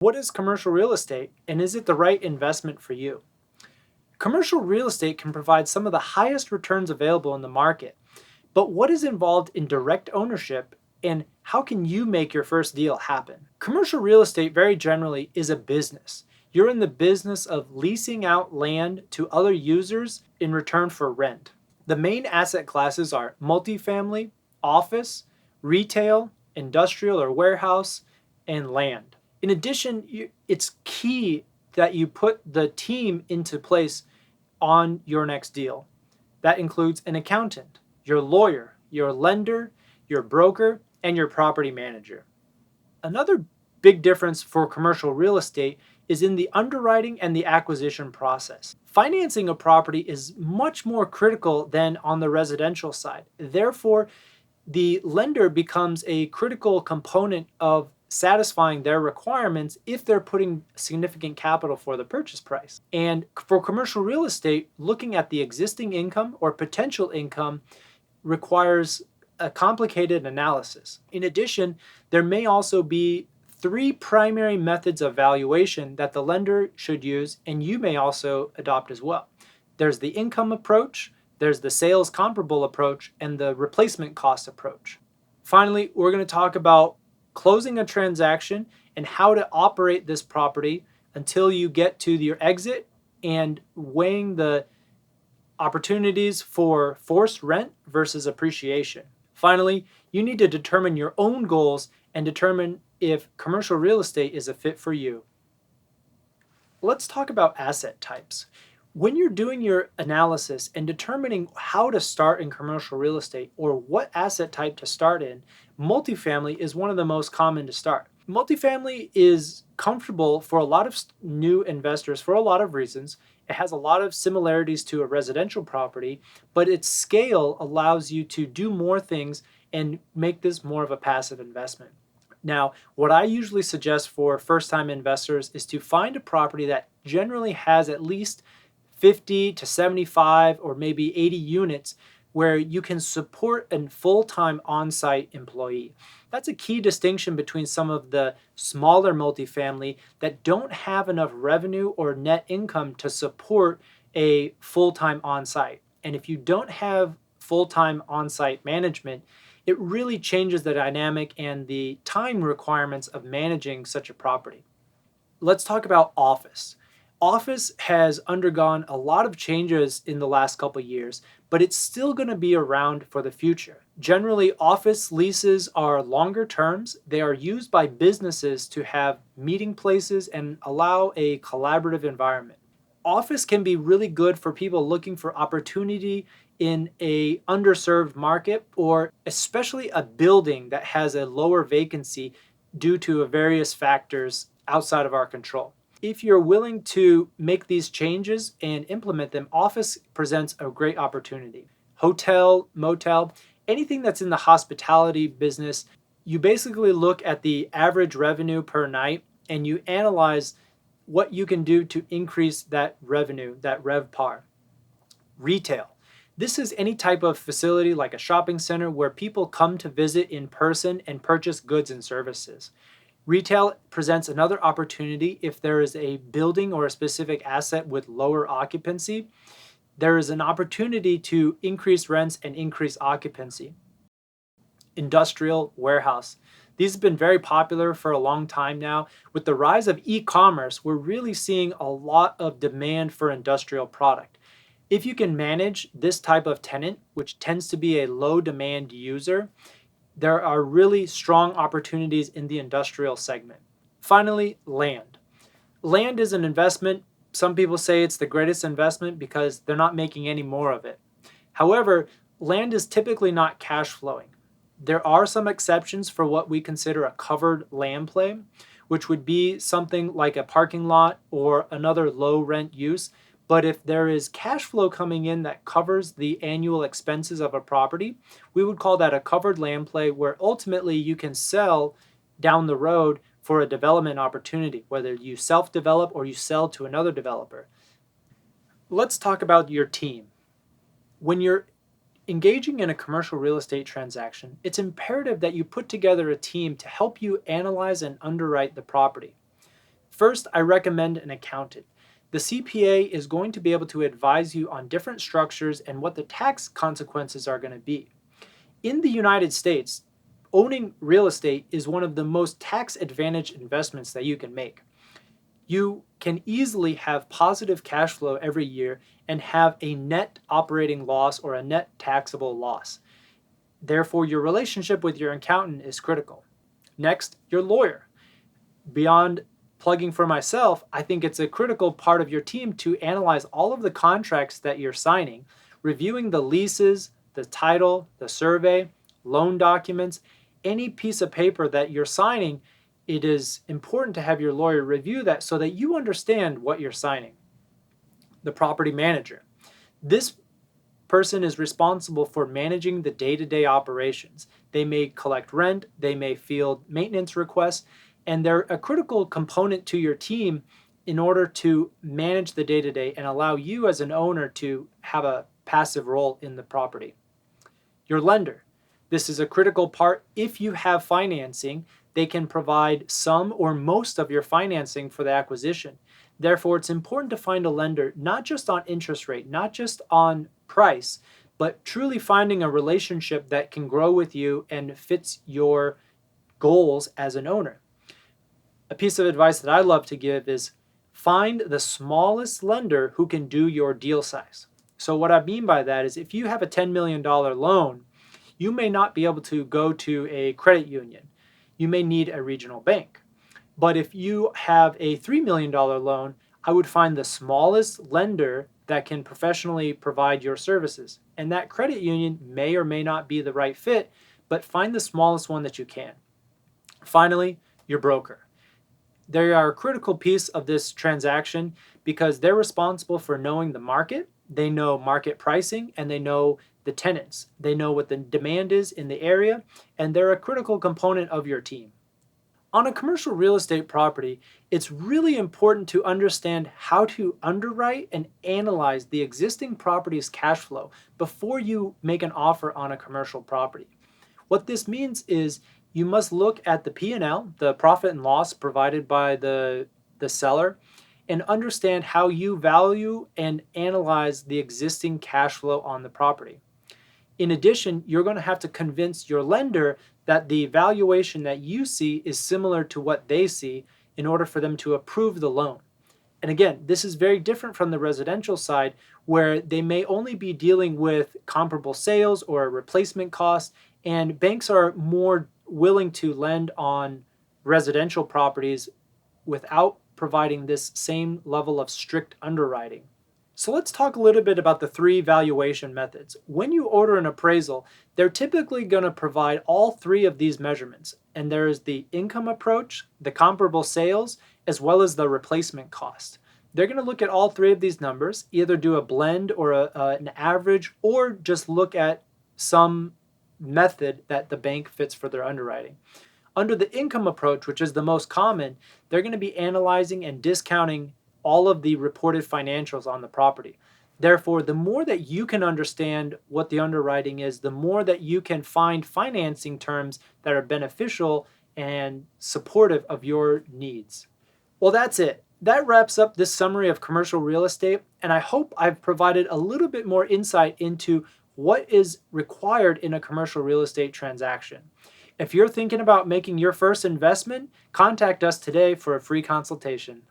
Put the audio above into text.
What is commercial real estate, and is it the right investment for you? Commercial real estate can provide some of the highest returns available in the market, but what is involved in direct ownership and how can you make your first deal happen? Commercial real estate, very generally, is a business. You're in the business of leasing out land to other users in return for rent. The main asset classes are multifamily, office, retail, industrial or warehouse, and land. In addition, it's key that you put the team into place on your next deal. That includes an accountant, your lawyer, your lender, your broker, and your property manager. Another big difference for commercial real estate is in the underwriting and the acquisition process. Financing a property is much more critical than on the residential side. Therefore, the lender becomes a critical component of satisfying their requirements if they're putting significant capital for the purchase price. And for commercial real estate, looking at the existing income or potential income requires a complicated analysis. In addition, there may also be three primary methods of valuation that the lender should use, and you may also adopt as well. There's the income approach, there's the sales comparable approach, and the replacement cost approach. Finally, we're going to talk about closing a transaction and how to operate this property until you get to your exit and weighing the opportunities for forced rent versus appreciation. Finally, you need to determine your own goals and determine if commercial real estate is a fit for you. Let's talk about asset types. When you're doing your analysis and determining how to start in commercial real estate or what asset type to start in, multifamily is one of the most common to start. Multifamily is comfortable for a lot of new investors for a lot of reasons. It has a lot of similarities to a residential property, but its scale allows you to do more things and make this more of a passive investment. Now, what I usually suggest for first-time investors is to find a property that generally has at least 50 to 75 or maybe 80 units where you can support a full-time on-site employee. That's a key distinction between some of the smaller multifamily that don't have enough revenue or net income to support a full-time on-site. And if you don't have full-time on-site management, it really changes the dynamic and the time requirements of managing such a property. Let's talk about office. Office has undergone a lot of changes in the last couple years, but it's still going to be around for the future. Generally, office leases are longer terms. They are used by businesses to have meeting places and allow a collaborative environment. Office can be really good for people looking for opportunity in a underserved market, or especially a building that has a lower vacancy due to various factors outside of our control. If you're willing to make these changes and implement them, office presents a great opportunity. Hotel, motel, anything that's in the hospitality business, you basically look at the average revenue per night and you analyze what you can do to increase that revenue, that RevPAR. Retail. This is any type of facility like a shopping center where people come to visit in person and purchase goods and services. Retail presents another opportunity if there is a building or a specific asset with lower occupancy. There is an opportunity to increase rents and increase occupancy. Industrial warehouse. These have been very popular for a long time now. With the rise of e-commerce, we're really seeing a lot of demand for industrial product. If you can manage this type of tenant, which tends to be a low demand user, there are really strong opportunities in the industrial segment. Finally, land. Land is an investment. Some people say it's the greatest investment because they're not making any more of it. However, land is typically not cash flowing. There are some exceptions for what we consider a covered land play, which would be something like a parking lot or another low rent use. But if there is cash flow coming in that covers the annual expenses of a property, we would call that a covered land play, where ultimately you can sell down the road for a development opportunity, whether you self-develop or you sell to another developer. Let's talk about your team. When you're engaging in a commercial real estate transaction, it's imperative that you put together a team to help you analyze and underwrite the property. First, I recommend an accountant. The CPA is going to be able to advise you on different structures and what the tax consequences are going to be. In the United States, owning real estate is one of the most tax advantaged investments that you can make. You can easily have positive cash flow every year and have a net operating loss or a net taxable loss. Therefore, your relationship with your accountant is critical. Next, your lawyer. Beyond plugging for myself, I think it's a critical part of your team to analyze all of the contracts that you're signing, reviewing the leases, the title, the survey, loan documents, any piece of paper that you're signing. It is important to have your lawyer review that so that you understand what you're signing. The property manager. This person is responsible for managing the day-to-day operations. They may collect rent, they may field maintenance requests, and they're a critical component to your team in order to manage the day-to-day and allow you as an owner to have a passive role in the property. Your lender. This is a critical part. If you have financing, they can provide some or most of your financing for the acquisition. Therefore, it's important to find a lender not just on interest rate, not just on price, but truly finding a relationship that can grow with you and fits your goals as an owner. A piece of advice that I love to give is find the smallest lender who can do your deal size. So what I mean by that is if you have a $10 million loan, you may not be able to go to a credit union. You may need a regional bank. But if you have a $3 million loan, I would find the smallest lender that can professionally provide your services. And that credit union may or may not be the right fit, but find the smallest one that you can. Finally, your broker. They are a critical piece of this transaction because they're responsible for knowing the market, they know market pricing, and they know the tenants. They know what the demand is in the area, and they're a critical component of your team. On a commercial real estate property, it's really important to understand how to underwrite and analyze the existing property's cash flow before you make an offer on a commercial property. What this means is you must look at the P&L, the profit and loss provided by the seller, and understand how you value and analyze the existing cash flow on the property. In addition, you're going to have to convince your lender that the valuation that you see is similar to what they see in order for them to approve the loan. And again, this is very different from the residential side where they may only be dealing with comparable sales or a replacement cost, and banks are more willing to lend on residential properties without providing this same level of strict underwriting. So let's talk a little bit about the three valuation methods. When you order an appraisal, they're typically going to provide all three of these measurements. And there is the income approach, the comparable sales, as well as the replacement cost. They're going to look at all three of these numbers, either do a blend or an average, or just look at some method that the bank fits for their underwriting. Under the income approach, which is the most common, they're going to be analyzing and discounting all of the reported financials on the property. Therefore, the more that you can understand what the underwriting is, the more that you can find financing terms that are beneficial and supportive of your needs. Well, that's it. That wraps up this summary of commercial real estate, and I hope I've provided a little bit more insight into what is required in a commercial real estate transaction. If you're thinking about making your first investment, contact us today for a free consultation.